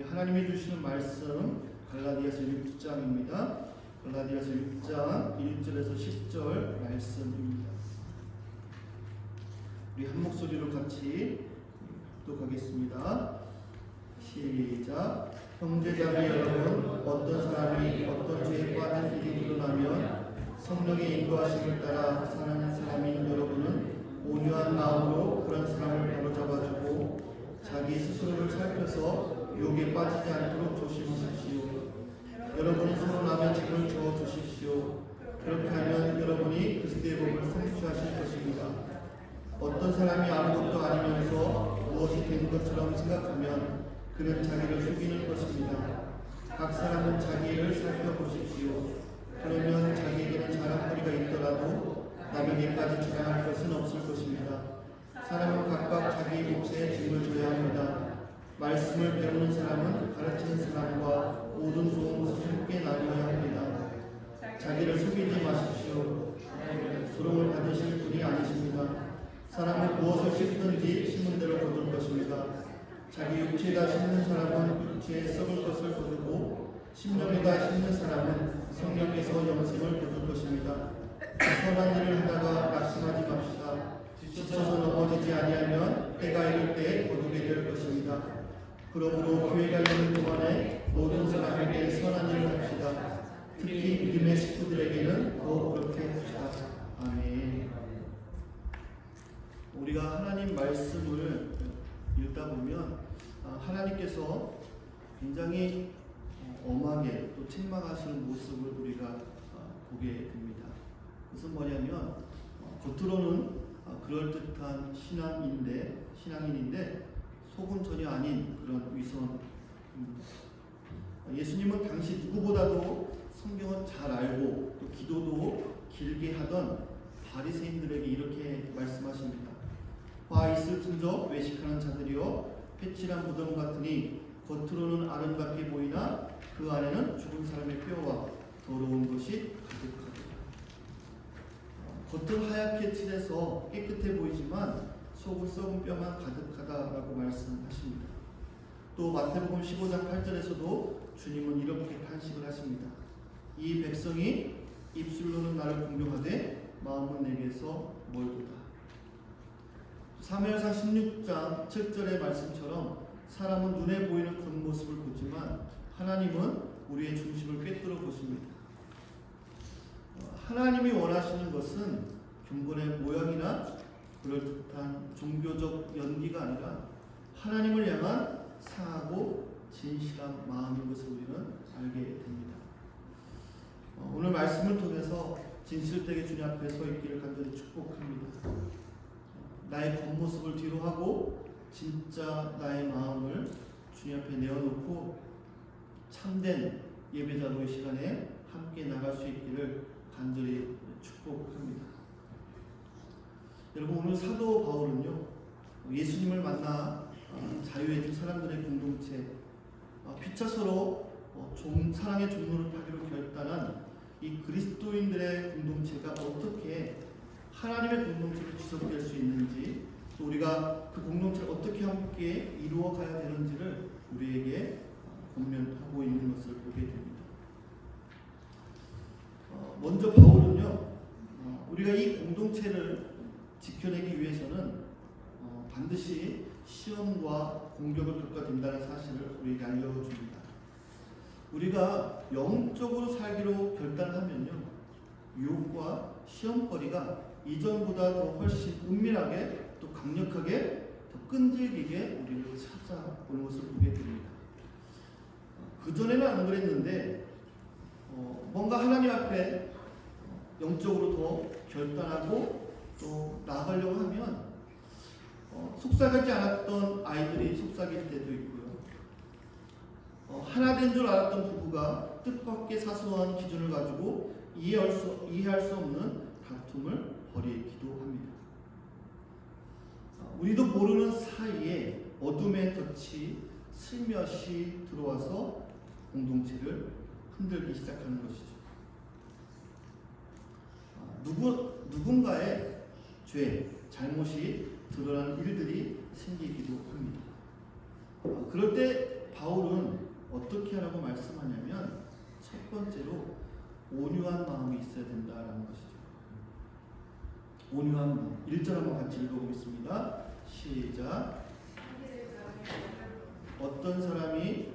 하나님이 주시는 말씀 갈라디아서 6장입니다. 갈라디아서 6장 1절에서 10절 말씀입니다. 우리 한 목소리로 같이 독하겠습니다. 시작. 형제자매 여러분, 어떤 사람이 어떤 죄에 빠진 일이 드러나면 성령의 인도하심을 따라 사는 사람인 여러분은 온유한 마음으로 그런 사람을 바로잡아주고 자기 스스로를 살펴서 유혹에 빠지지 않도록 조심하십시오. 여러분이 서운하면 짐을 져 주십시오. 그렇게 하면 여러분이 그리스도의 법을 성취하실 것입니다. 어떤 사람이 아무것도 아니면서 무엇이 된 것처럼 생각하면 그는 자기를 속이는 것입니다. 각 사람은 자기 일을 살펴보십시오. 그러면 자기에게는 자랑거리가 있더라도 남에게까지 자랑할 것은 없을 것입니다. 사람은 각각 자기 몫에 짐을 져야 합니다. 말씀을 배우는 사람은 가르치는 사람과 모든 좋은 것을 함께 나누어야 합니다. 자기를 속이지 마십시오. 조롱을 받으실 분이 아니십니다. 사람은 무엇을 심든지 심은 대로 거둘 것입니다. 자기 육체에다 심는 사람은 육체에 썩을 것을 거두고 심령에다 심는 사람은 성령에서 영생을 거둘 것입니다. 선한 일을 하다가 낙심하지 맙시다. 지쳐서 넘어지지 아니하면 때가 이를 때에 거두게 될 것입니다. 그러므로 교회가 있는 동안에 모든 사람에게 선한 일을 합시다. 특히 믿음의 식구들에게는 더욱 그렇게 합시다. 아멘. 우리가 하나님 말씀을 읽다 보면 하나님께서 굉장히 엄하게 또 책망하시는 모습을 우리가 보게 됩니다. 그것은 뭐냐면 겉으로는 그럴듯한 신앙인인데 속은 전혀 아닌 그런 위선입니다. 예수님은 당시 누구보다도 성경을 잘 알고 또 기도도 길게 하던 바리새인들에게 이렇게 말씀하십니다. 화 있을 틈적 외식하는 자들이여, 패칠한 무덤 같으니 겉으로는 아름답게 보이나 그 안에는 죽은 사람의 뼈와 더러운 것이 가득하다. 겉은 하얗게 칠해서 깨끗해 보이지만 속은 썩은 뼈만 가득하다라고 말씀하십니다. 또 마태복음 15장 8절에서도 주님은 이렇게 탄식을 하십니다. 이 백성이 입술로는 나를 공경하되 마음은 내게서 멀도다. 사무엘상 16장 7절의 말씀처럼 사람은 눈에 보이는 겉모습을 보지만 하나님은 우리의 중심을 꿰뚫어 보십니다. 하나님이 원하시는 것은 경건의 모양이나 그럴듯한 종교적 연기가 아니라 하나님을 향한 상하고 진실한 마음인 것을 우리는 알게 됩니다. 오늘 말씀을 통해서 진실되게 주님 앞에 서 있기를 간절히 축복합니다. 나의 겉모습을 뒤로 하고 진짜 나의 마음을 주님 앞에 내어놓고 참된 예배자로의 시간에 함께 나갈 수 있기를 간절히 축복합니다. 여러분, 오늘 사도 바울은요, 예수님을 만나 자유해진 사람들의 공동체, 피차 서로 사랑의 종로를 타기로 결단한 이 그리스도인들의 공동체가 어떻게 하나님의 공동체로 지속될 수 있는지, 또 우리가 그 공동체를 어떻게 함께 이루어 가야 되는지를 우리에게 권면하고 있는 것을 보게 됩니다. 먼저 바울은요, 우리가 이 공동체를 지켜내기 위해서는 반드시 시험과 공격을 겪어야 된다는 사실을 우리에게 알려줍니다. 우리가 영적으로 살기로 결단하면요, 유혹과 시험거리가 이전보다 더 훨씬 은밀하게 또 강력하게 더 끈질기게 우리를 찾아오는 것을 보게 됩니다. 그전에는 안 그랬는데 뭔가 하나님 앞에 영적으로 더 결단하고 또 나아가려고 하면 속삭이지 않았던 아이들이 속삭일 때도 있고요. 하나 된 줄 알았던 부부가 뜻밖의 사소한 기준을 가지고 이해할 수 없는 다툼을 벌이기도 합니다. 우리도 모르는 사이에 어둠의 덫이 슬며시 들어와서 공동체를 흔들기 시작하는 것이죠. 누군가의 죄, 잘못이 드러나는 일들이 생기기도 합니다. 그럴 때 바울은 어떻게 하라고 말씀하냐면 첫 번째로 온유한 마음이 있어야 된다라는 것이죠. 온유한 마음. 1절 한번 같이 읽어보겠습니다. 시작. 어떤 사람이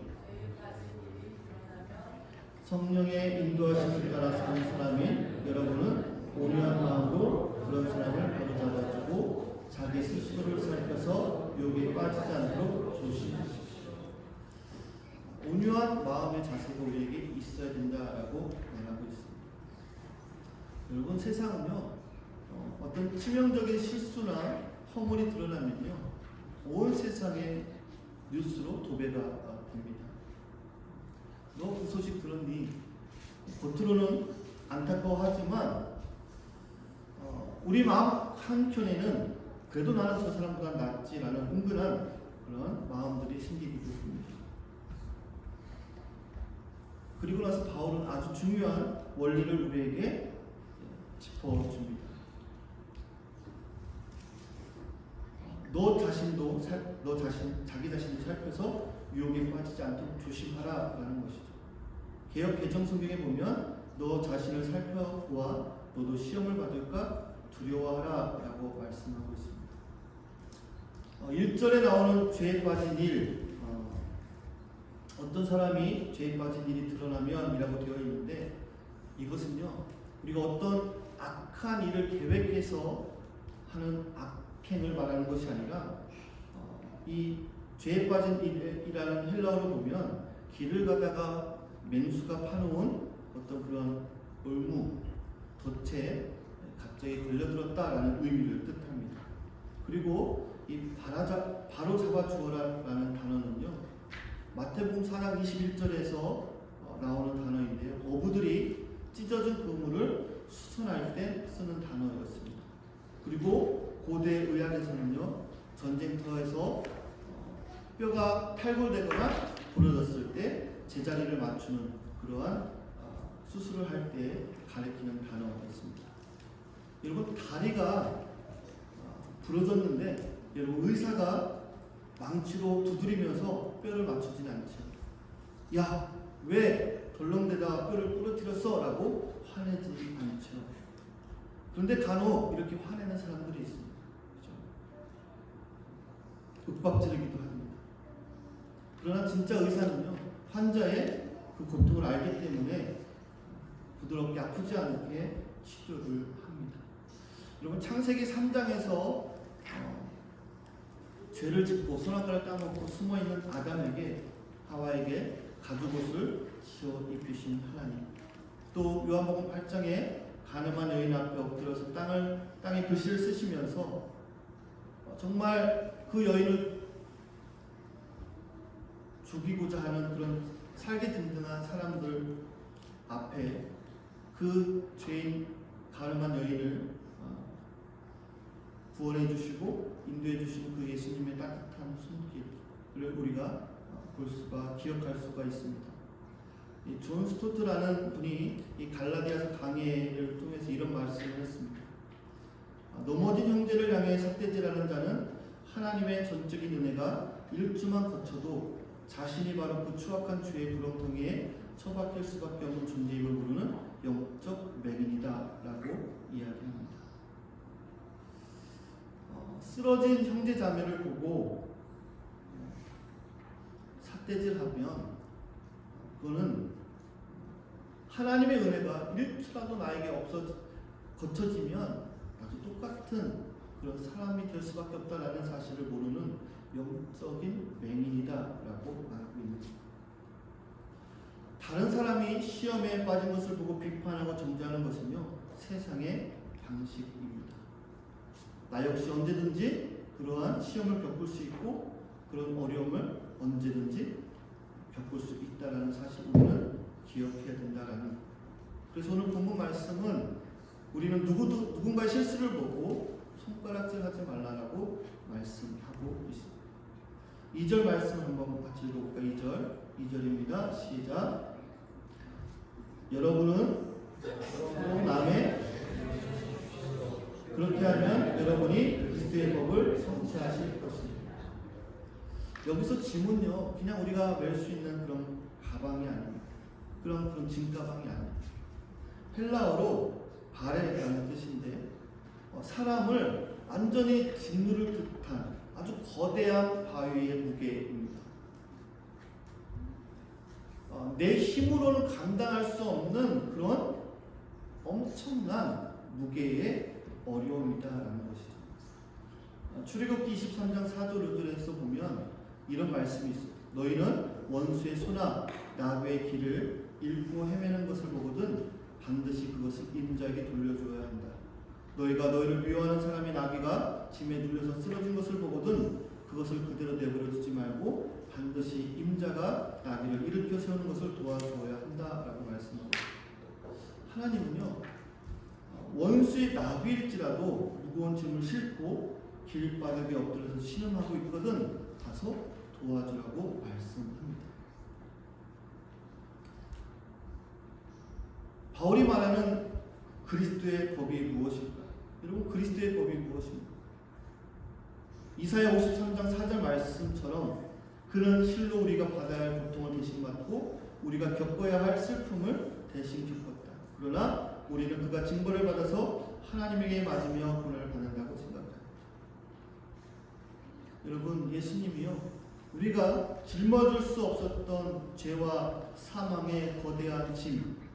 성령의 인도하심을 따라 사는 사람인 여러분은 온유한 마음으로 그런 사람을 바로잡아주고 자기 스스로를 살펴서 유혹에 빠지지 않도록 조심하십시오. 온유한 마음의 자세가 우리에게 있어야 된다라고 말하고 있습니다. 여러분, 세상은요 어떤 치명적인 실수나 허물이 드러나면요 온 세상에 뉴스로 도배가 됩니다. 너 그 소식 들었니? 겉으로는 안타까워하지만 우리 마음 한켠에는 그래도 나는 저 사람보다 낫지라는 은근한 그런 마음들이 생기기도 합니다. 그리고 나서 바울은 아주 중요한 원리를 우리에게 짚어줍니다. 자기 자신을 살펴서 유혹에 빠지지 않도록 조심하라라는 것이죠. 개역 개정 성경에 보면 너 자신을 살펴보아 너도 시험을 받을까 두려워하라라고 말씀하고 있습니다. 1절에 나오는 죄에 빠진 일, 어떤 사람이 죄에 빠진 일이 드러나면 이라고 되어 있는데, 이것은요 우리가 어떤 악한 일을 계획해서 하는 악행을 말하는 것이 아니라 이 죄에 빠진 일이라는 헬라어를 보면 길을 가다가 맹수가 파놓은 어떤 그런 올무, 덫에 갑자기 걸려들었다라는 의미를 뜻합니다. 그리고 이 바로 잡아 주어라라는 단어는요 마태복음 4장 21절에서 나오는 단어인데요, 어부들이 찢어진 그물을 수선할 때 쓰는 단어였습니다. 그리고 고대 의학에서는요 전쟁터에서 뼈가 탈골되거나 부러졌을 때 제자리를 맞추는 그러한 수술을 할 때 가리키는 단어였습니다. 여러분, 다리가 부러졌는데 여러분 의사가 망치로 두드리면서 뼈를 맞추진 않죠. 야, 왜 덜렁대다 뼈를 부러뜨렸어? 라고 화내지 않죠. 그런데 간혹 이렇게 화내는 사람들이 있습니다. 그렇죠? 윽박지르기도 합니다. 그러나 진짜 의사는요 환자의 그 고통을 알기 때문에 부드럽게 아프지 않게 치료를 합니다. 여러분, 창세기 3장에서 죄를 짓고 선악과를 따먹고 숨어있는 아담에게 하와에게 가죽옷을 지어 입히신 하나님, 또 요한복음 8장에 가늠한 여인 앞에 엎드려서 땅에 글씨를 쓰시면서 정말 그 여인을 죽이고자 하는 그런 살기 든든한 사람들 앞에 그 죄인 가늠한 여인을 구원해 주시고 인도해 주신 그 예수님의 따뜻한 손길을 우리가 기억할 수가 있습니다. 이 존 스토트라는 분이 이 갈라디아서 강해를 통해서 이런 말씀을 했습니다. 넘어진 형제를 향해 삿대질하는 자는 하나님의 전적인 은혜가 일주만 거쳐도 자신이 바로 그 추악한 죄의 구렁텅이에 처박힐 수밖에 없는 존재임을 모르는 영적 맹인이다 라고 이야기합니다. 쓰러진 형제 자매를 보고 삿대질하면 그거는 하나님의 은혜가 1초라도 나에게 거쳐지면 나도 똑같은 그런 사람이 될 수밖에 없다라는 사실을 모르는 영적인 맹인이다라고 말하고 있는 겁니다. 다른 사람이 시험에 빠진 것을 보고 비판하고 정죄하는 것은요 세상의 방식입니다. 나 역시 언제든지 그러한 시험을 겪을 수 있고 그런 어려움을 언제든지 겪을 수 있다라는 사실을 우리는 기억해야 된다라는. 그래서 오늘 본문 말씀은 우리는 누군가의 실수를 보고 손가락질하지 말라라고 말씀하고 있습니다. 2절 말씀 한번 같이 읽어볼까요? 2절입니다. 시작. 여러분은 남의 그렇게 하면 여러분이 그리스도의 법을 성취하실 것입니다. 여기서 짐은요 그냥 우리가 멜 수 있는 그런 가방이 아닙니다. 그런 짐가방이 아닙니다. 헬라어로 바레라는 뜻인데 사람을 완전히 짓누를 듯한 아주 거대한 바위의 무게입니다. 내 힘으로는 감당할 수 없는 그런 엄청난 무게의 어려움이다라는 것이죠. 출애굽기 23장 4절 5절에서 보면 이런 말씀이 있어요. 너희는 원수의 소나 나귀의 길을 잃고 헤매는 것을 보거든 반드시 그것을 임자에게 돌려줘야 한다. 너희가 너희를 미워하는 사람의 나귀가 짐에 눌려서 쓰러진 것을 보거든 그것을 그대로 내버려 두지 말고 반드시 임자가 나귀를 일으켜 세우는 것을 도와줘야 한다라고 말씀하고 있습니다. 하나님은요 원수의 나귀일지라도 무거운 짐을 싣고 길바닥에 엎드려서 신음하고 있거든 가서 도와주라고 말씀합니다. 바울이 말하는 그리스도의 법이 무엇일까? 여러분 그리스도의 법이 무엇입니까? 이사야 53장 4절 말씀처럼 그는 실로 우리가 받아야 할 고통을 대신 받고 우리가 겪어야 할 슬픔을 대신 겪었다. 그러나 우리는 그가 징벌을 받아서 하나님에게 맞으며 고난을 받는다고 생각합니다. 여러분 예수님이요 우리가 짊어질 수 없었던 죄와 사망의 거대한 짐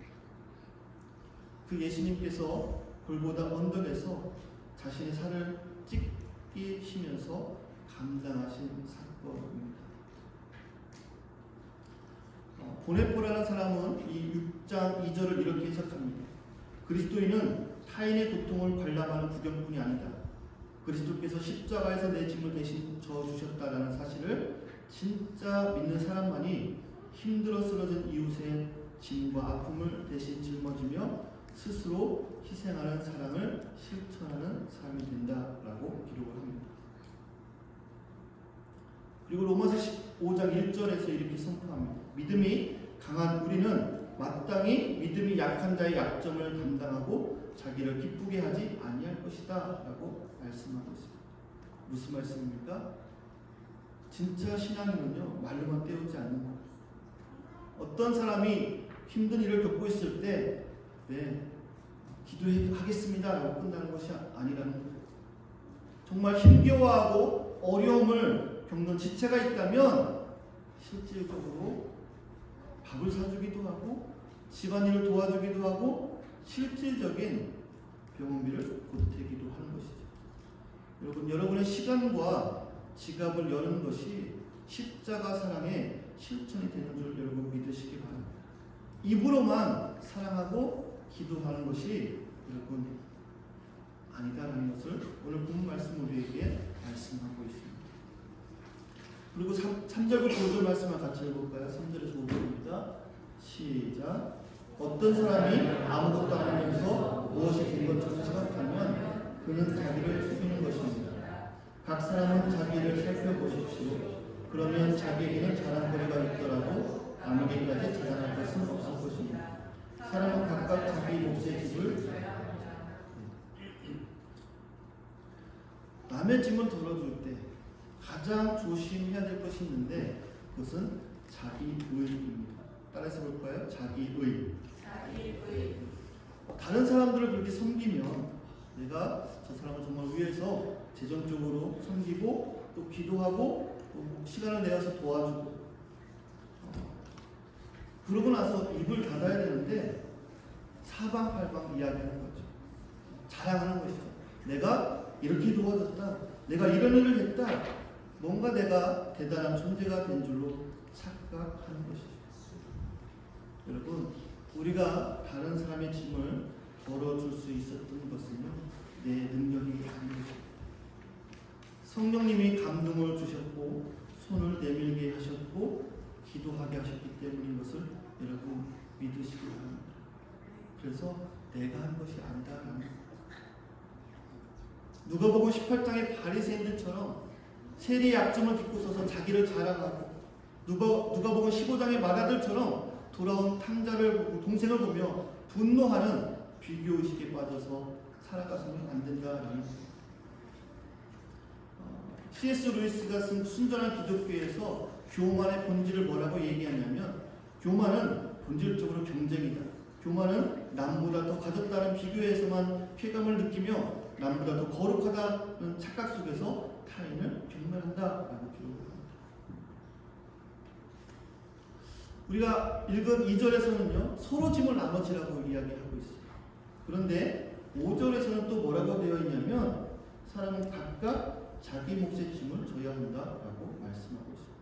그 예수님께서 골고다 언덕에서 자신의 살을 찢기시면서 감당하신 사건입니다. 보네포라는 사람은 이 6장 2절을 이렇게 해석합니다. 그리스도인은 타인의 고통을 관람하는 구경꾼이 아니다. 그리스도께서 십자가에서 내 짐을 대신 져주셨다라는 사실을 진짜 믿는 사람만이 힘들어 쓰러진 이웃의 짐과 아픔을 대신 짊어지며 스스로 희생하는 사랑을 실천하는 사람이 된다라고 기록을 합니다. 그리고 로마서 15장 1절에서 이렇게 선포합니다. 믿음이 강한 우리는 마땅히 믿음이 약한 자의 약점을 담당하고 자기를 기쁘게 하지 아니할 것이다 라고 말씀하고 있습니다. 무슨 말씀입니까? 진짜 신앙은요 말로만 때우지 않는 거예요. 어떤 사람이 힘든 일을 겪고 있을 때 기도하겠습니다 라고 끝나는 것이 아니라는 거예요. 정말 힘겨워하고 어려움을 겪는 지체가 있다면 실질적으로 밥을 사주기도 하고 집안일을 도와주기도 하고 실질적인 병원비를 보태기도 하는 것이죠. 여러분의 시간과 지갑을 여는 것이 십자가 사랑의 실천이 되는 줄 여러분 믿으시기 바랍니다. 입으로만 사랑하고 기도하는 것이 여러분 아니다라는 것을 오늘 본문 말씀 우리에게 말씀하고 있습니다. 그리고 3절부터 5절 말씀을 같이 읽어볼까요? 3절에서 5절입니다. 시작. 어떤 사람이 아무것도 안 하면서 무엇이 된 것처럼 생각하면 그는 자기를 속이는 것입니다. 각 사람은 자기를 살펴보십시오. 그러면 자기에게는 자랑거리가 있더라도 아무개까지 자랑할 것은 없을 것입니다. 사람은 각각 자기 몫의 집을 남의 짐을 덜어줄 때 가장 조심해야 될 것이 있는데 그것은 자기의입니다. 따라서 볼까요? 자기의. 다른 사람들을 그렇게 섬기면 내가 저 사람을 정말 위해서 재정적으로 섬기고 또 기도하고 또 시간을 내어서 도와주고 그러고 나서 입을 닫아야 되는데 사방팔방 이야기하는 거죠. 자랑하는 것이죠. 내가 이렇게 도와줬다. 내가 이런 일을 했다. 뭔가 내가 대단한 존재가 된 줄로 착각하는 것이죠. 여러분, 우리가 다른 사람의 짐을 덜어줄 수 있었던 것은요, 내 능력이 아닌 것입니다. 성령님이 감동을 주셨고 손을 내밀게 하셨고 기도하게 하셨기 때문인 것을 여러분 믿으시기 바랍니다. 그래서 내가 한 것이 아니다라는 것. 누가복음 18장의 바리새인들처럼 세리의 약점을 딛고 서서 자기를 자랑하고 누가복음 15장의 마가들처럼 돌아온 탕자를 보고 동생을 보며 분노하는 비교의식에 빠져서 살아가서는 안 된다라는 것. C.S. 루이스가 쓴 순전한 기독교에서 교만의 본질을 뭐라고 얘기하냐면 교만은 본질적으로 경쟁이다. 교만은 남보다 더 가졌다는 비교에서만 쾌감을 느끼며 남보다 더 거룩하다는 착각 속에서 타인을 경멸한다라고 기록합니다. 우리가 읽은 2절에서는요 서로 짐을 나눠지라고 이야기하고 있어요. 그런데 5절에서는 또 뭐라고 되어 있냐면 사람은 각각 자기 몫의 짐을 져야 한다라고 말씀하고 있습니다.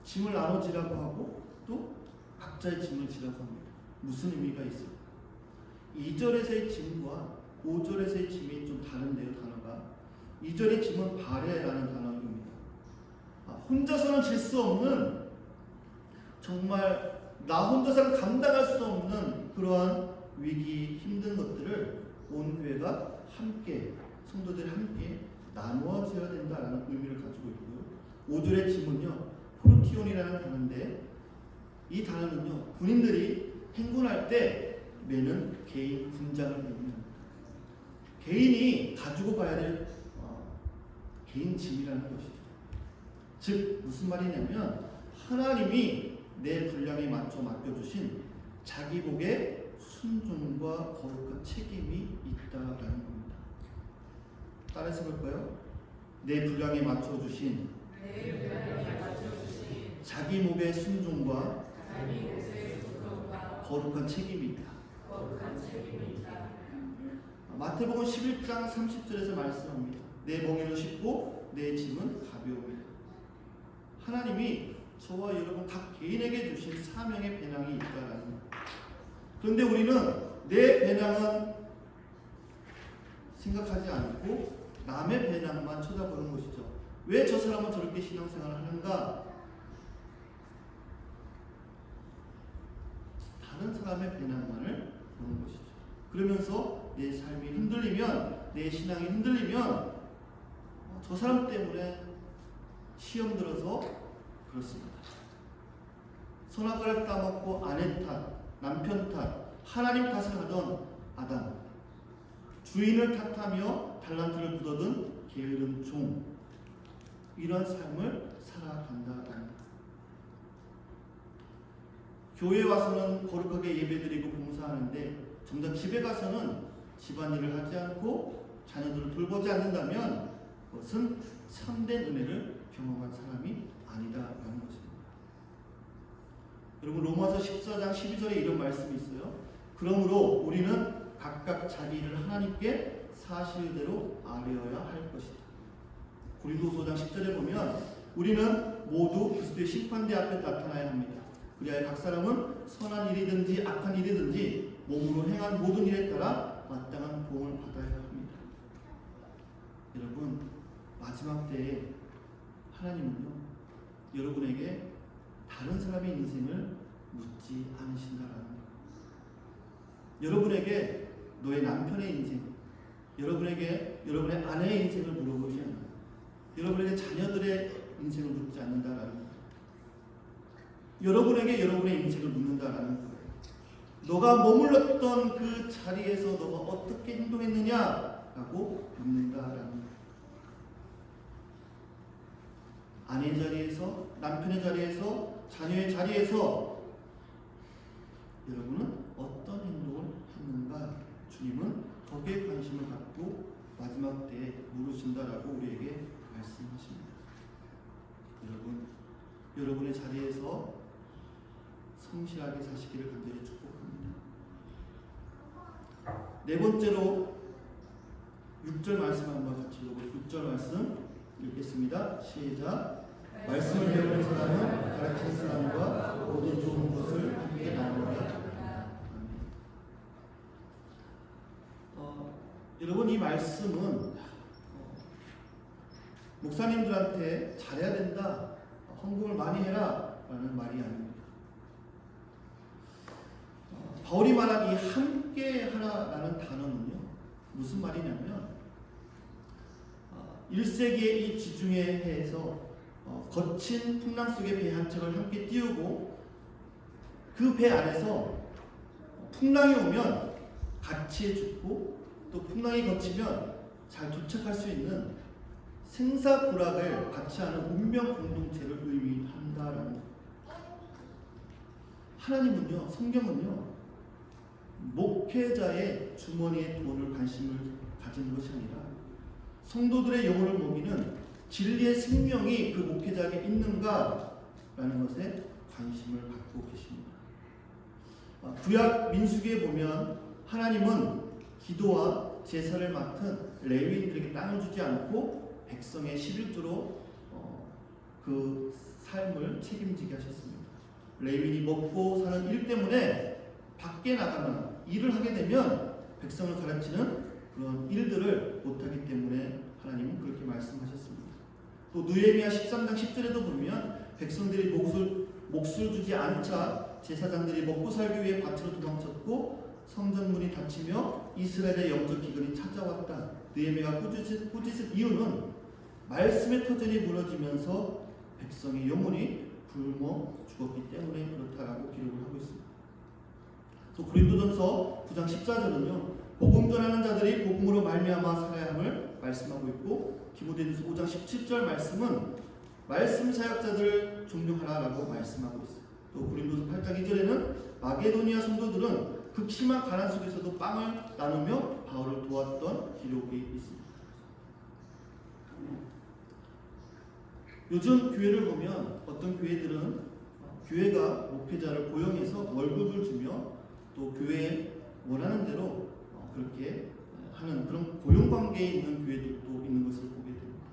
짐을 나눠지라고 하고 또 각자의 짐을 지라고 합니다. 무슨 의미가 있어요? 2절에서의 짐과 5절에서의 짐이 좀 다른데요. 단어가 2절의 짐은 바레라는 단어입니다. 혼자서는 질 수 없는, 정말 나 혼자서는 감당할 수 없는 그러한 위기, 힘든 것들을 온 교회가 함께, 성도들이 함께 나누어져야 된다라는 의미를 가지고 있고요. 5절의 짐은요 포르티온이라는 단어인데, 이 단어는요 군인들이 행군할 때 매는 개인 군장을 의미합니다. 개인이 가지고 가야 될 개인 짐이라는 것이죠. 즉 무슨 말이냐면 하나님이 내 분량에 맞춰 맡겨주신 자기 복의 순종과 거룩한 책임이 있다라는 겁니다. 따라서 볼까요? 내 분량에 맞춰주신 자기 목의 순종과 거룩한 책임이 있다. 마태복음 11장 30절에서 말씀합니다. 내 멍에는 쉽고 내 짐은 가벼움이다. 하나님이 저와 여러분 각 개인에게 주신 사명의 배낭이 있다라는 거예요. 그런데 우리는 내 배낭은 생각하지 않고 남의 배낭만 쳐다보는 것이죠. 왜 저 사람은 저렇게 신앙생활을 하는가? 다른 사람의 배낭만을 보는 것이죠. 그러면서 내 삶이 흔들리면, 내 신앙이 흔들리면 저 사람 때문에 시험 들어서 그렇습니다. 선악과를 따먹고 아내 탓, 남편 탓, 하나님 탓을 하던 아담, 주인을 탓하며 달란트를 묻어둔 게으른 종, 이런 삶을 살아간다는 것. 교회에 와서는 거룩하게 예배드리고 봉사하는데 정작 집에 가서는 집안일을 하지 않고 자녀들을 돌보지 않는다면 그것은 참된 은혜를 경험한 사람이 아니다라는 것입니다. 여러분 로마서 14장 12절에 이런 말씀이 있어요. 그러므로 우리는 각각 자기 일을 하나님께 사실대로 아뢰어야 할 것이다. 고린도서장 10절에 보면 우리는 모두 그리스도의 심판대 앞에 나타나야 합니다. 그리하여 각 사람은 선한 일이든지 악한 일이든지 몸으로 행한 모든 일에 따라 마땅한 보응을 받아야 합니다. 여러분 마지막 때에 하나님은요 여러분에게 다른 사람의 인생을 묻지 않으신다라는 거예요. 여러분에게 너의 남편의 인생, 여러분에게 여러분의 아내의 인생을 물어보지 않아요. 여러분에게 자녀들의 인생을 묻지 않는다라는 거예요. 여러분에게 여러분의 인생을 묻는다라는 거예요. 너가 머물렀던 그 자리에서 너가 어떻게 행동했느냐라고 묻는다라는 거예요. 아내의 자리에서, 남편의 자리에서, 자녀의 자리에서 여러분은 어떤 행동을 했는가? 주님은 거기에 관심을 갖고 마지막 때에 물으신다라고 우리에게 말씀하십니다. 여러분, 여러분의 자리에서 성실하게 사시기를 간절히 축복합니다. 네 번째로 6절 말씀 한번 같이 읽어보죠. 6절 말씀 읽겠습니다. 시작. 말씀을 배우는 사람은 가르치는 사람과 모든 좋은 것을 함께 나누어야. 여러분 이 말씀은 목사님들한테 잘해야 된다, 헌금을 많이 해라 라는 말이 아닙니다. 바울이 말한 이 함께 하라라는 단어는요 무슨 말이냐면 1세기의 이 지중해 해에서 거친 풍랑 속의 배 한 척을 함께 띄우고 그 배 안에서 풍랑이 오면 같이 죽고 또 풍랑이 거치면 잘 도착할 수 있는 생사불락을 같이 하는 운명 공동체를 의미한다라는 거예요. 하나님은요, 성경은요, 목회자의 주머니에 돈을 관심을 가진 것이 아니라 성도들의 영혼을 먹이는 진리의 생명이 그 목회자에게 있는가라는 것에 관심을 갖고 계십니다. 구약 민수기에 보면 하나님은 기도와 제사를 맡은 레위인들에게 땅을 주지 않고 백성의 11조로 그 삶을 책임지게 하셨습니다. 레위인이 먹고 사는 일 때문에 밖에 나가면 일을 하게 되면 백성을 가르치는 그런 일들을 못하기 때문에 하나님은 그렇게 말씀하셨습니다. 또 느헤미야 13장 10절에도 보면 백성들이 몫을 주지 않자 제사장들이 먹고 살기 위해 밭으로 도망쳤고 성전문이 닫히며 이스라엘의 영적 기근이 찾아왔다. 느헤미야가 꾸짖은 이유는 말씀의 터전이 무너지면서 백성의 영혼이 굶어 죽었기 때문에 그렇다라고 기록을 하고 있습니다. 또 고린도전서 9장 14절은요. 복음 전하는 자들이 복음으로 말미암아 살아야 함을 말씀하고 있고 디모데전서 5장 17절 말씀은 말씀 사역자들을 존경하라라고 말씀하고 있어요. 또 고린도서 8장 2절에는 마게도니아 성도들은 극심한 가난 속에서도 빵을 나누며 바울을 도왔던 기록이 있습니다. 요즘 교회를 보면 어떤 교회들은 교회가 목회자를 고용해서 월급을 주며 또 교회에 원하는 대로 그렇게 하는 그런 고용 관계에 있는 교회들도 있는 것을 보게 됩니다.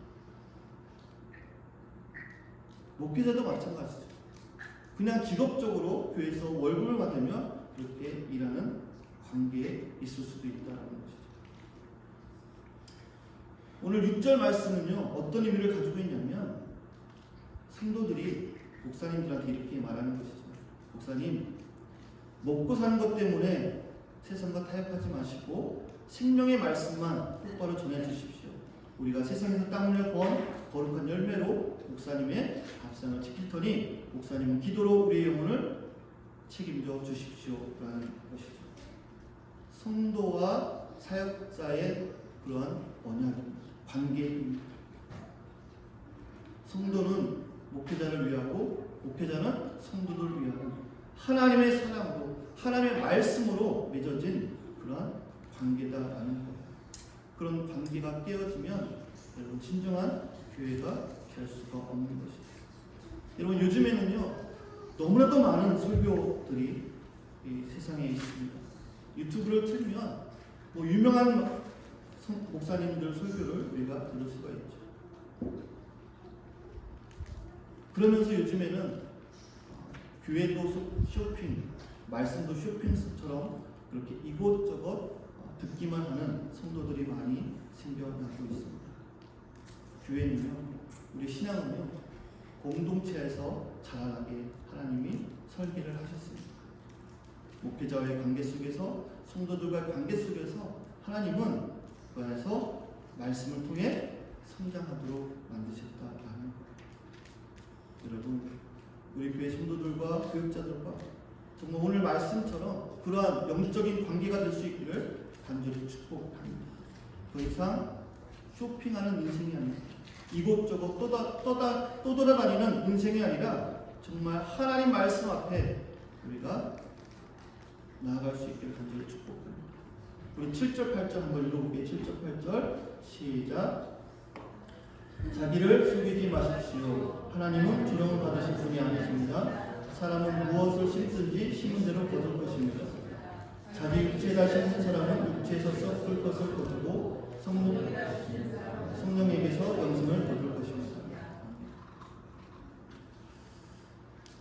목회자도 마찬가지죠. 그냥 직업적으로 교회에서 월급을 받으며 그렇게 일하는 관계에 있을 수도 있다는 것이죠. 오늘 6절 말씀은요, 어떤 의미를 가지고 있냐면 성도들이 목사님들한테 이렇게 말하는 것이죠. 목사님, 먹고 사는 것 때문에 세상과 타협하지 마시고 생명의 말씀만 똑바로 전해주십시오. 우리가 세상에서 땀 흘려 번 거룩한 열매로 목사님의 밥상을 지킬 터니 목사님은 기도로 우리의 영혼을 책임져 주십시오라는 것이죠. 성도와 사역자의 그러한 언약입니다. 관계입니다. 성도는 목회자를 위하고 목회자는 성도들을 위하고 하나님의 사랑으로 하나님의 말씀으로 맺어진 그러한 관계다라는 거예요. 그런 관계가 깨어지면 여러분 진정한 교회가 될 수가 없는 것이죠. 여러분 요즘에는요 너무나도 많은 설교들이 이 세상에 있습니다. 유튜브를 틀면 뭐 유명한 목사님들 설교를 우리가 들을 수가 있죠. 그러면서 요즘에는 교회도 쇼핑, 말씀도 쇼핑처럼 그렇게 이곳저곳 듣기만 하는 성도들이 많이 생겨나고 있습니다. 교회는요, 우리 신앙은요, 공동체에서 자라나게 하나님이 설계를 하셨습니다. 목회자와의 관계 속에서, 성도들과의 관계 속에서 하나님은 그 안에서 말씀을 통해 성장하도록 만드셨다라는 거예요. 여러분, 우리 교회 성도들과 교육자들과 정말 오늘 말씀처럼 그러한 영적인 관계가 될 수 있기를 간절히 축복합니다. 더 이상 쇼핑하는 인생이 아니라 이곳저곳 또 돌아다니는 인생이 아니라 정말 하나님 말씀 앞에 우리가 나아갈 수 있기를 간절히 축복합니다. 우리 7절 8절 한번 읽어볼게요. 7절 8절 시작. 자기를 속이지 마십시오. 하나님은 조롱을 받으실 분이 아니십니다. 사람은 무엇을 심든지 심은 대로 거둘 것입니다. 자기 육체가 심은 사람은 육체에서 썩을 것을 거두고 성령에게서 영생을 거둘 것입니다.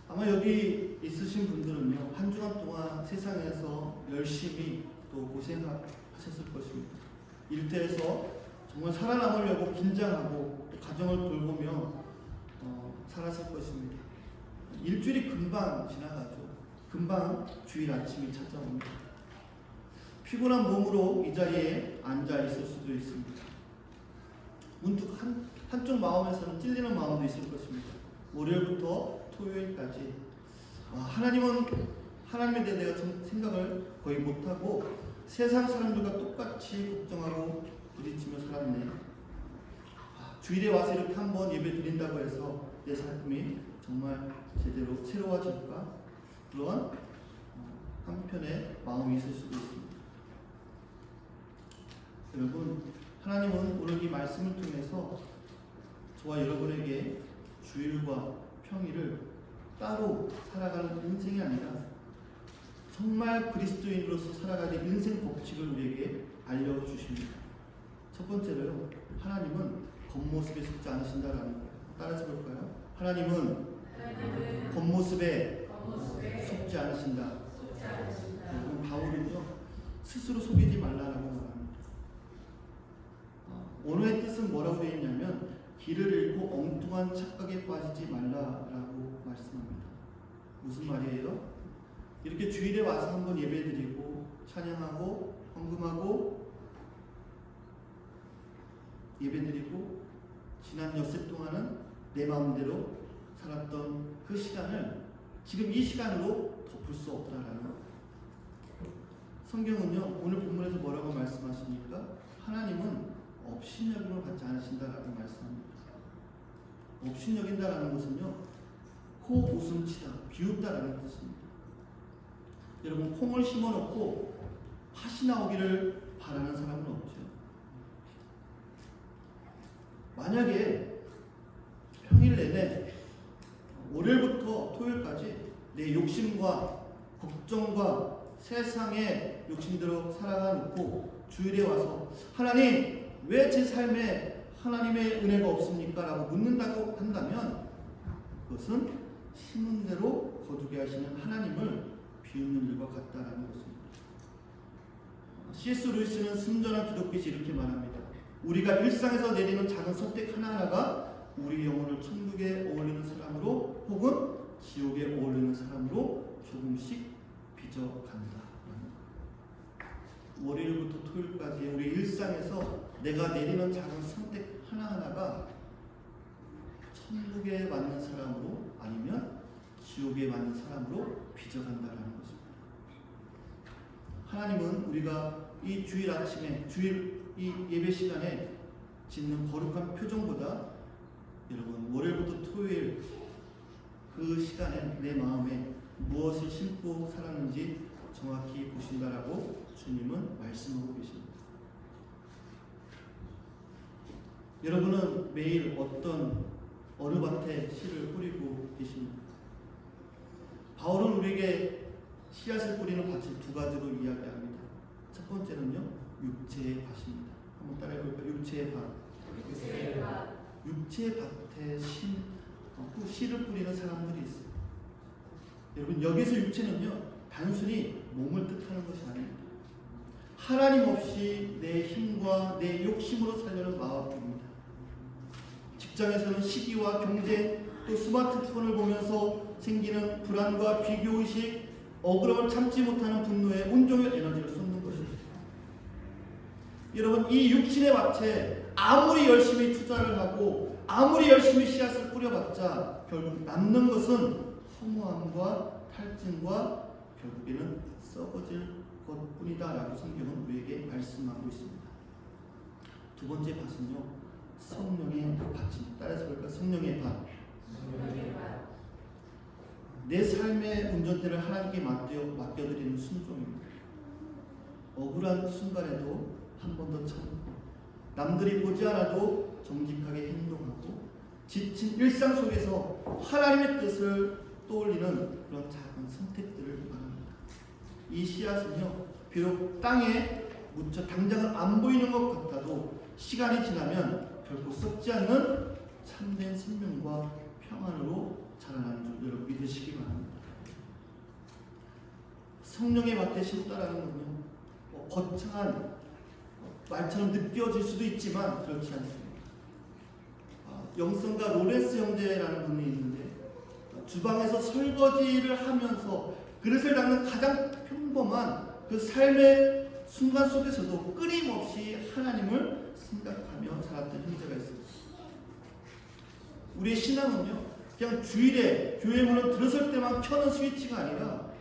아마 여기 있으신 분들은요, 한 주간 동안 세상에서 열심히 또 고생하셨을 것입니다. 일터에서 정말 살아남으려고 긴장하고 가정을 돌보며 살았을 것입니다. 일주일이 금방 지나가죠. 금방 주일 아침이 찾아옵니다. 피곤한 몸으로 이 자리에 앉아 있을 수도 있습니다. 문득 한쪽 마음에서는 찔리는 마음도 있을 것입니다. 월요일부터 토요일까지 하나님에 대해 내가 생각을 거의 못하고 세상 사람들과 똑같이 걱정하고 부딪히며 살았네. 주일에 와서 이렇게 한번 예배 드린다고 해서 내 삶이 정말 제대로 새로워질까? 그런 한편의 마음이 있을 수도 있습니다. 여러분, 하나님은 오늘 이 말씀을 통해서 저와 여러분에게 주일과 평일을 따로 살아가는 인생이 아니라 정말 그리스도인으로서 살아가야 될 인생 법칙을 우리에게 알려주십니다. 첫 번째로요, 하나님은 겉모습에 속지 않으신다라는 거예요. 따라서 볼까요? 하나님은 겉모습에 속지 않으신다. 여러분, 바울은요 스스로 속이지 말라라고 말합니다. 언어의 뜻은 뭐라고 되어 있냐면 길을 잃고 엉뚱한 착각에 빠지지 말라라고 말씀합니다. 무슨 말이에요? 이렇게 주일에 와서 한번 예배드리고 찬양하고 헌금하고 예배드리고 지난 엿새 동안은 내 마음대로 살았던 그 시간을 지금 이 시간으로 덮을 수 없다라는 거예요. 성경은요 오늘 본문에서 뭐라고 말씀하십니까? 하나님은 업신여김을 받지 않으신다라고 말씀합니다. 업신여긴다라는 것은요 코 웃음치다, 비웃다라는 뜻입니다. 여러분, 콩을 심어놓고 팥이 나오기를 바라는 사람은 없죠. 만약에 평일 내내 월요일부터 토요일까지 내 욕심과 걱정과 세상의 욕심대로 살아가놓고 주일에 와서 하나님 왜 제 삶에 하나님의 은혜가 없습니까? 라고 묻는다고 한다면 그것은 심은 대로 거두게 하시는 하나님을 비웃는 일과 같다라는 것입니다. C.S. 루이스는 순전한 기독교시 이렇게 말합니다. 우리가 일상에서 내리는 작은 선택 하나하나가 우리 영혼을 천국에 어울리는 사람으로 혹은 지옥에 어울리는 사람으로 조금씩 빚어간다. 월요일부터 토요일까지 우리 일상에서 내가 내리는 작은 선택 하나하나가 천국에 맞는 사람으로 아니면 지옥에 맞는 사람으로 빚어간다는 것입니다. 하나님은 우리가 이 주일 아침에 주일 이 예배 시간에 짓는 거룩한 표정보다 여러분 월요일부터 토요일 그 시간에 내 마음에 무엇을 심고 살았는지 정확히 보신다라고 주님은 말씀하고 계십니다. 여러분은 매일 어느 밭에 씨를 뿌리고 계십니까? 바울은 우리에게 씨앗을 뿌리는 밭을 두 가지로 이야기합니다. 첫 번째는요, 육체의 밭입니다. 한번 따라해볼까요? 육체의 밭. 육체의 밭에 씨를 뿌리는 사람들이 있어요. 여러분, 여기서 육체는요, 단순히 몸을 뜻하는 것이 아닙니다. 하나님 없이 내 힘과 내 욕심으로 살려는 마음입니다. 직장에서는 시기와 경쟁, 또 스마트폰을 보면서 생기는 불안과 비교의식, 억울함을 참지 못하는 분노에 온종일 에너지를 쏟는 것입니다. 여러분, 이 육신의 밭에 아무리 열심히 투자를 하고 아무리 열심히 씨앗을 뿌려봤자 결국 남는 것은 허무함과 탈진과 결국에는 썩어질 것뿐이다 라고 성경은 우리에게 말씀하고 있습니다. 두 번째 밭은요, 성령의 밭입니다. 따라서 볼까요? 성령의 밭. 내 삶의 운전대를 하나님께 맡겨드리는 순종입니다. 억울한 순간에도 한 번 더 참고 남들이 보지 않아도 정직하게 행동하고 지친 일상 속에서 하나님의 뜻을 떠올리는 그런 작은 선택들을 말합니다. 이 씨앗은요, 비록 땅에 묻혀 당장은 안 보이는 것 같아도 시간이 지나면 결코 썩지 않는 참된 생명과 평안으로 자라나는 줄 여러분 믿으시기 바랍니다. 성령의 밭에 심다라는 건요, 거창한 말처럼 느껴질 수도 있지만 그렇지 않습니다. 영성가 로렌스 형제라는 분이 있는데 주방에서 설거지를 하면서 그릇을 닦는 가장 평범한 그 삶의 순간 속에서도 끊임없이 하나님을 생각하며 살았던 형제가 있습니다. 우리의 신앙은요, 그냥 주일에 교회 문을 들어설 때만 켜는 스위치가 아니라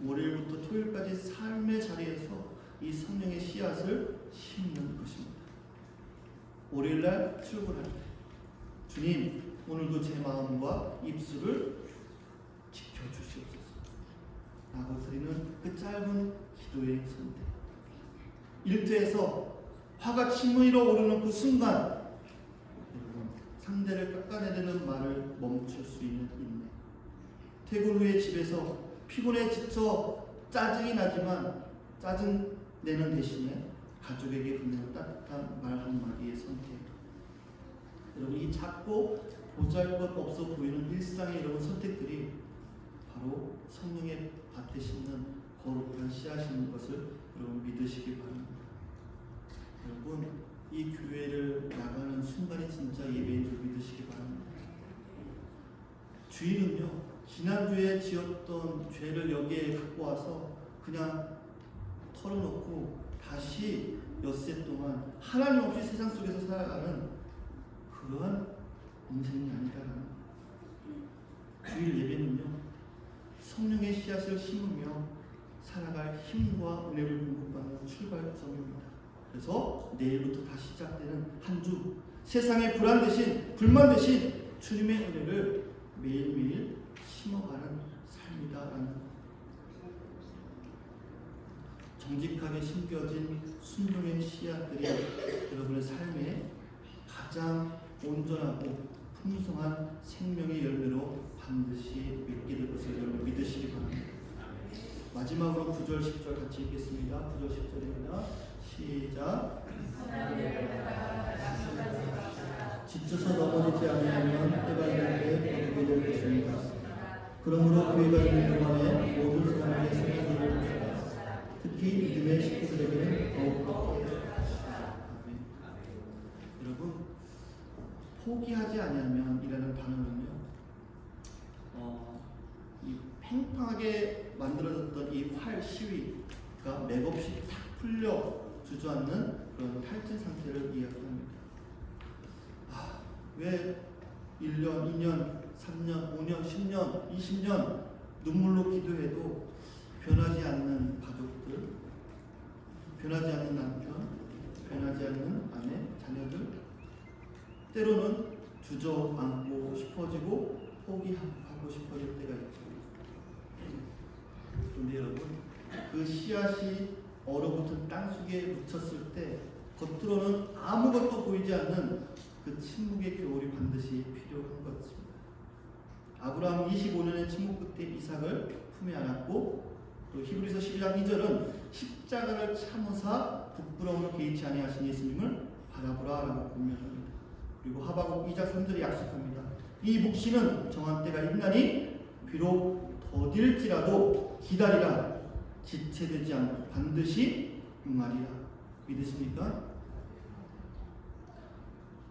월요일부터 토요일까지 삶의 자리에서 이 성령의 씨앗을 심는 것입니다. 월요일날 출근할 때 주님, 오늘도 제 마음과 입술을 지켜주시옵소서. 기도의 선택. 일터에서 화가 치밀어 오르는 그 순간 상대를 깎아내리는 말을 멈출 수 있는 인내. 퇴근 후에 집에서 피곤해 지쳐 짜증이 나지만 짜증 내는 대신에 가족에게 건네는 따뜻한 말 한마디의 선택. 여러분, 이 작고 보잘것없어 보이는 일상의 이런 선택들이 바로 성령의 밭에 심는 거룩한 씨앗인 것을 여러분 믿으시기 바랍니다. 여러분, 이 교회를 나가는 순간이 진짜 예배인 줄 믿으시기 바랍니다. 주일은요, 지난주에 지었던 죄를 여기에 갖고 와서 그냥 털어놓고 다시 엿새 동안 하나님 없이 세상 속에서 살아가는 그러한 인생이 아니다라는 주일 예배는요, 성령의 씨앗을 심으며 살아갈 힘과 은혜를 공급받는 출발점입니다. 그래서 내일부터 다시 시작되는 한 주, 세상의 불안 대신 불만 대신 주님의 은혜를 매일매일 심어가는 삶이다라는, 정직하게 심겨진 순종의 씨앗들이 여러분의 삶에 가장 온전하고 풍성한 생명의 열매로 반드시 맺게 될 것을 여러분 믿으시기 바랍니다. 마지막으로 9절 10절 같이 읽겠습니다. 9절 10절입니다. 시작. 지쳐서 넘어지지 않으면 때가 이를 때 거두게 될 것입니다. 그러므로 교회가 있는 동안에 모든 사람에게 성령을 특히 믿음의 식구들에게는 더욱더. 여러분, 포기하지 아니하면 이라는 단어는요, 이 팽팽하게 만들어졌던 이 활 시위가 맥없이 탁 풀려 주저앉는 그런 탈진 상태를 이야기합니다. 왜 1년, 2년, 3년, 5년, 10년, 20년 눈물로 기도해도 변하지 않는 가족들, 변하지 않는 남편, 변하지 않는 아내, 자녀들, 때로는 주저앉고 싶어지고 포기하고 싶어질 때가 있죠. 그런데 여러분, 그 씨앗이 얼어붙은 땅 속에 묻혔을 때 겉으로는 아무것도 보이지 않는 그 침묵의 겨울이 반드시 필요한 것입니다. 아브라함은 25년의 침묵 끝에 이삭을 품에 안았고, 또 히브리서 12장 2절은 십자가를 참으사 부끄러움을 개의치 아니하신 예수님을 바라보라라고 권면합니다. 그리고 하박국 2장 3절에 약속합니다. 이 묵시는 정한 때가 있나니 비록 더딜지라도 기다리라. 지체되지 않고 반드시 응하리라. 믿으십니까?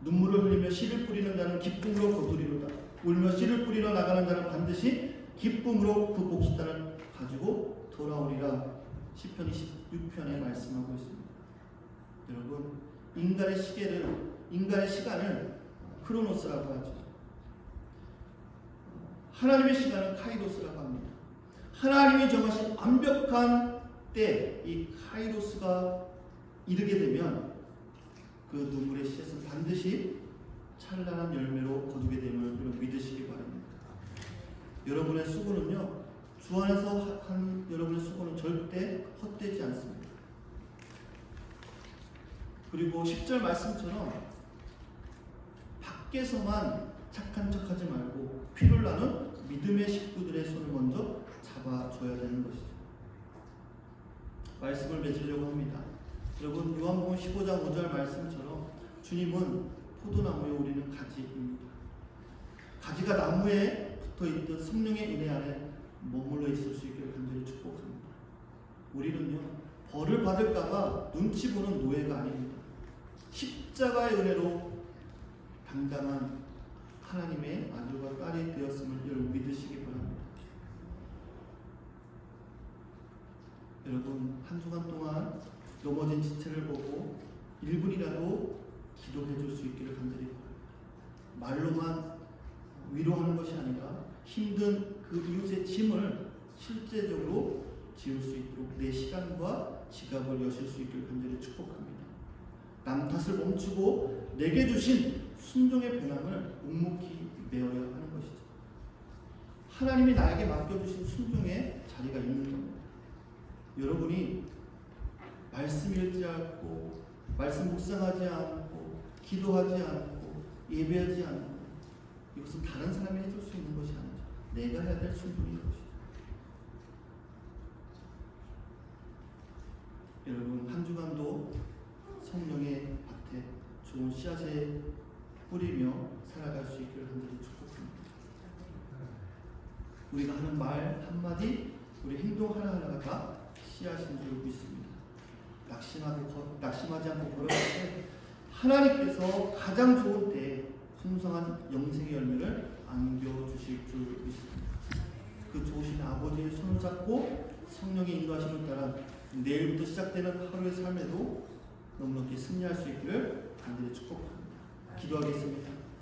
눈물을 흘리며 씨를 뿌리는 자는 기쁨으로 거두리로다. 울며 씨를 뿌리러 나가는 자는 반드시 기쁨으로 그 곡식단을 가지고 돌아오리라. 시편 26편에 말씀하고 있습니다. 여러분, 인간의 시간을 크로노스라고 하죠. 하나님의 시간은 카이로스라고 합니다. 하나님이 정하신 완벽한 때, 이 카이로스가 이르게 되면 그 눈물의 씨앗은 반드시 찬란한 열매로 거두게 됨을 믿으시기 바랍니다. 여러분의 수고는요, 주 안에서 한 여러분의 수고는 절대 헛되지 않습니다. 그리고 10절 말씀처럼 밖에서만 착한 척하지 말고 피를 나는 믿음의 식구들의 손을 먼저 잡아줘야 되는 것이죠. 말씀을 맺으려고 합니다. 여러분, 요한복음 15장 5절 말씀처럼 주님은 포도나무에, 우리는 가지입니다. 가지가 나무에 붙어있듯 성령의 은혜 안에 머물러 있을 수 있기를 간절히 축복합니다. 우리는요, 벌을 받을까봐 눈치 보는 노예가 아닙니다. 십자가의 은혜로 당당한 하나님의 아들과 딸이 되었음을 여러분 믿으시기 바랍니다. 여러분, 한 주간 동안 넘어진 지체를 보고 1분이라도 기도해 줄 수 있기를 간절히 바랍니다. 말로만 위로하는 것이 아니라 힘든 그 이웃의 짐을 실제적으로 지을 수 있도록 내 시간과 지갑을 여실 수 있기를 간절히 축복합니다. 남 탓을 멈추고 내게 주신 순종의 배낭을 묵묵히 메어야 하는 것이죠. 하나님이 나에게 맡겨주신 순종의 자리가 있는 겁니다. 여러분이 말씀 읽지 않고 말씀 묵상하지 않고 기도하지 않고 예배하지 않고 이것은 다른 사람이 해줄 수 있는 것이 아니죠. 내가 해야 될 순종인 것이죠. 여러분 한 주간도 성령의 밭에 좋은 씨앗을 뿌리며 살아갈 수 있기를 간절히 축복합니다. 우리가 하는 말 한마디, 우리 행동 하나하나가 다 씨앗인 줄 믿습니다. 낙심하지 않고 걸어갈 때 하나님께서 가장 좋은 때에 풍성한 영생의 열매를 안겨주실 줄 믿습니다. 그 좋으신 아버지의 손을 잡고 성령의 인도하심을 따라 내일부터 시작되는 하루의 삶에도 넉넉히 승리할 수 있기를 간절히 축복합니다. 기도하겠습니다.